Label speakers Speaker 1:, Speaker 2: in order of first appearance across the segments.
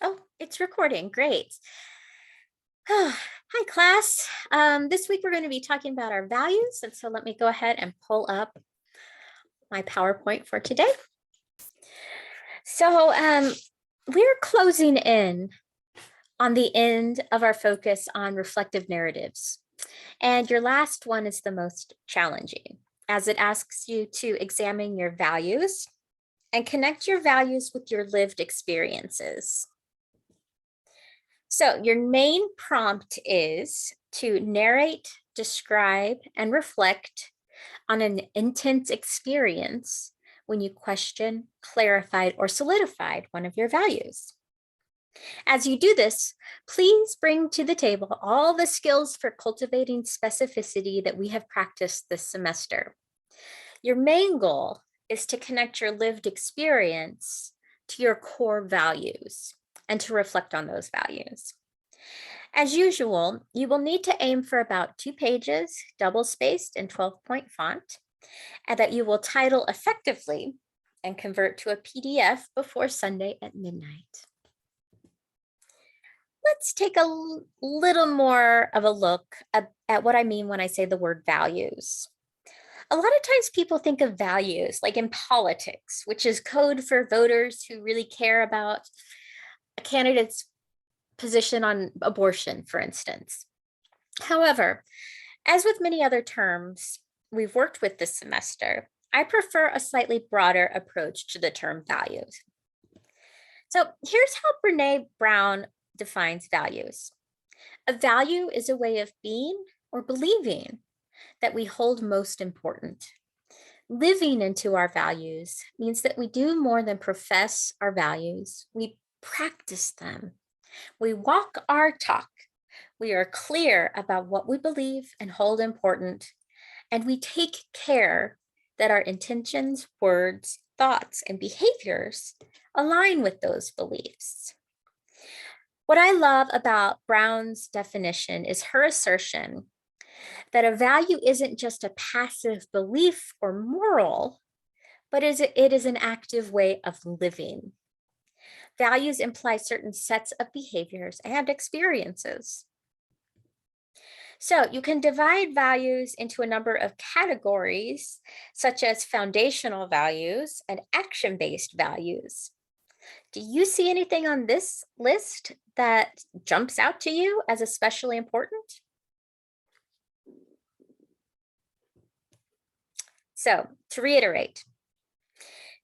Speaker 1: Oh, it's recording. Great. Hi, class. This week we're going to be talking about our values. And so let me go ahead and pull up my PowerPoint for today. So we're closing in on the end of our focus on reflective narratives. And your last one is the most challenging, as it asks you to examine your values and connect your values with your lived experiences. So your main prompt is to narrate, describe, and reflect on an intense experience when you questioned, clarified, or solidified one of your values. As you do this, please bring to the table all the skills for cultivating specificity that we have practiced this semester. Your main goal is to connect your lived experience to your core values and to reflect on those values. As usual, you will need to aim for about 2 pages, double-spaced and 12-point font, and that you will title effectively and convert to a PDF before Sunday at midnight. Let's take a little more of a look at what I mean when I say the word values. A lot of times people think of values like in politics, which is code for voters who really care about a candidate's position on abortion, for instance. However, as with many other terms we've worked with this semester, I prefer a slightly broader approach to the term values. So here's how Brene Brown defines values. A value is a way of being or believing that we hold most important. Living into our values means that we do more than profess our values, we practice them. We walk our talk. We are clear about what we believe and hold important, and we take care that our intentions, words, thoughts, and behaviors align with those beliefs. What I love about Brown's definition is her assertion that a value isn't just a passive belief or moral, but it is an active way of living. Values imply certain sets of behaviors and experiences. So you can divide values into a number of categories, such as foundational values and action-based values. Do you see anything on this list that jumps out to you as especially important? So to reiterate,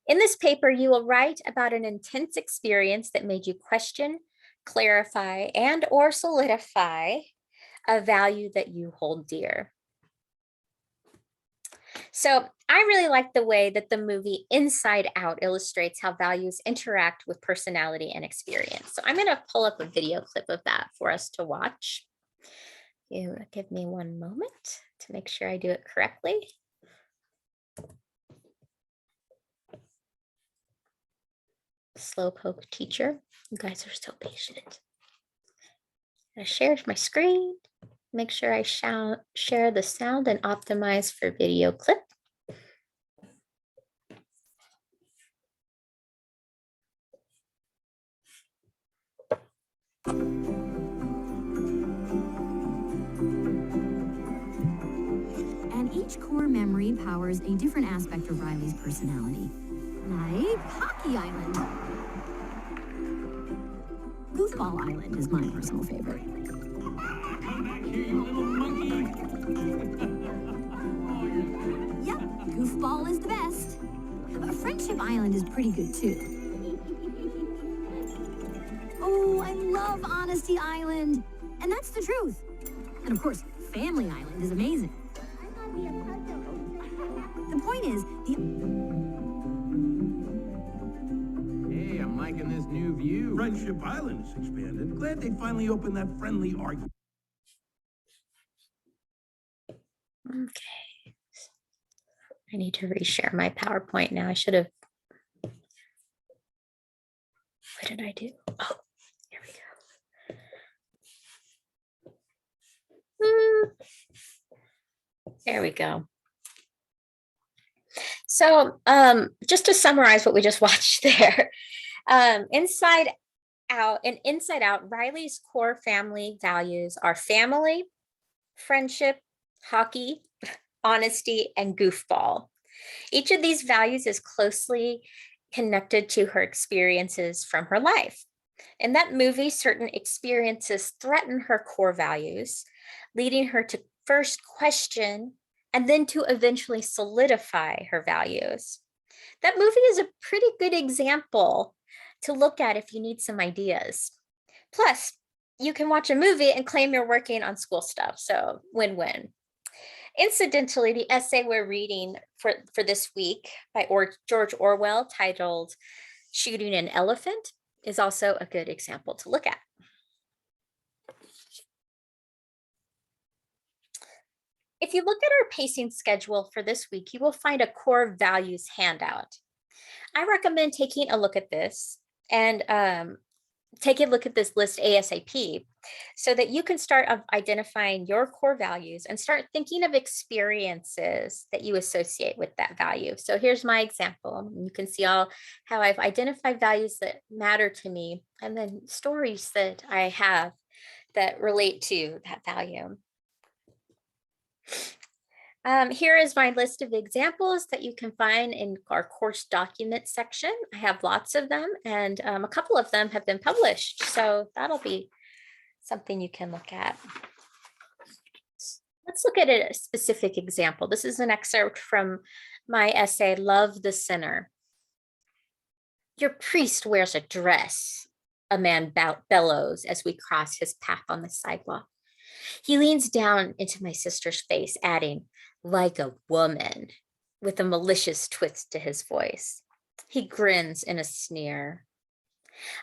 Speaker 1: in this paper, you will write about an intense experience that made you question, clarify, and or solidify a value that you hold dear. So I really like the way that the movie Inside Out illustrates how values interact with personality and experience. So I'm going to pull up a video clip of that for us to watch. You give me one moment to make sure I do it correctly. Slowpoke teacher, you guys are so patient. I shared my screen. Make sure I share the sound and optimize for video clip.
Speaker 2: And each core memory powers a different aspect of Riley's personality. Like Hockey Island. Goofball Island is my personal favorite.
Speaker 3: Come back here, you little monkey.
Speaker 2: Yep, Goofball is the best. Friendship Island is pretty good too. Oh, I love Honesty Island. And that's the truth. And of course, Family Island is amazing. The point is,
Speaker 3: Hey, I'm liking this new view.
Speaker 4: Friendship Island is expanded. Glad they finally opened that friendly argument.
Speaker 1: Okay. I need to reshare my PowerPoint now. I should have. What did I do? Oh, here we go. There we go. So just to summarize what we just watched there, Inside out and inside out, Riley's core family values are family, friendship, hockey, honesty, and goofball. Each of these values is closely connected to her experiences from her life. In that movie, certain experiences threaten her core values, leading her to first question and then to eventually solidify her values. That movie is a pretty good example to look at if you need some ideas. Plus, you can watch a movie and claim you're working on school stuff, so win-win. Incidentally, the essay we're reading for this week by George Orwell, titled Shooting an Elephant, is also a good example to look at. If you look at our pacing schedule for this week, you will find a core values handout. I recommend taking a look at this and take a look at this list ASAP so that you can start identifying your core values and start thinking of experiences that you associate with that value. So here's my example. You can see how I've identified values that matter to me and then stories that I have that relate to that value. Here is my list of examples that you can find in our course document section. I have lots of them, and a couple of them have been published. So that'll be something you can look at. Let's look at a specific example. This is an excerpt from my essay, Love the Sinner. Your priest wears a dress, a man bellows as we cross his path on the sidewalk. He leans down into my sister's face, adding, like a woman, with a malicious twist to his voice. He grins in a sneer.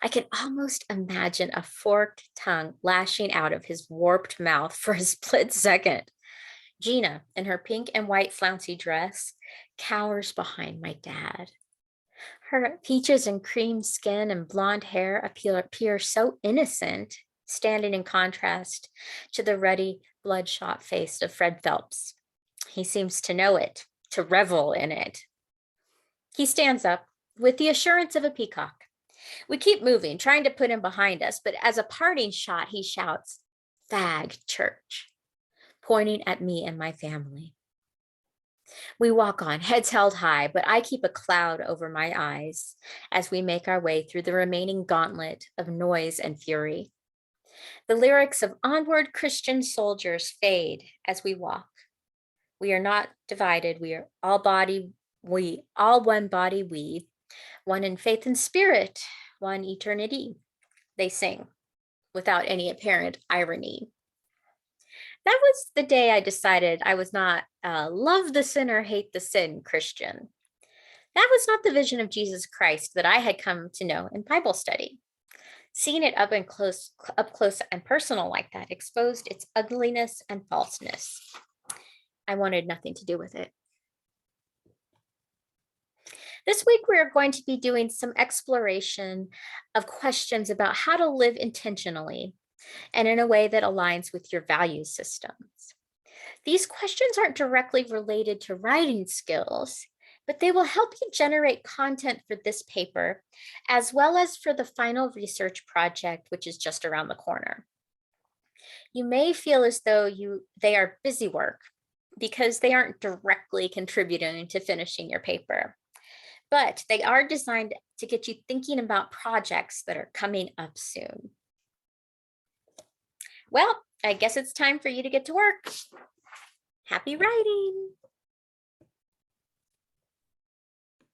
Speaker 1: I can almost imagine a forked tongue lashing out of his warped mouth for a split second. Gina, in her pink and white flouncy dress, cowers behind my dad. Her peaches and cream skin and blonde hair appear so innocent, standing in contrast to the ruddy, bloodshot face of Fred Phelps. He seems to know it, to revel in it. He stands up with the assurance of a peacock. We keep moving, trying to put him behind us, but as a parting shot, he shouts, "Fag church," pointing at me and my family. We walk on, heads held high, but I keep a cloud over my eyes as we make our way through the remaining gauntlet of noise and fury. The lyrics of Onward Christian Soldiers fade as we walk. We are not divided. We are all one body, one in faith and spirit, one eternity, they sing without any apparent irony. That was the day I decided I was not a love the sinner, hate the sin Christian. That was not the vision of Jesus Christ that I had come to know in Bible study. Seeing it up close and personal like that exposed its ugliness and falseness. I wanted nothing to do with it. This week, we are going to be doing some exploration of questions about how to live intentionally and in a way that aligns with your value systems. These questions aren't directly related to writing skills, but they will help you generate content for this paper, as well as for the final research project, which is just around the corner. You may feel as though they are busy work because they aren't directly contributing to finishing your paper, but they are designed to get you thinking about projects that are coming up soon. Well, I guess it's time for you to get to work. Happy writing.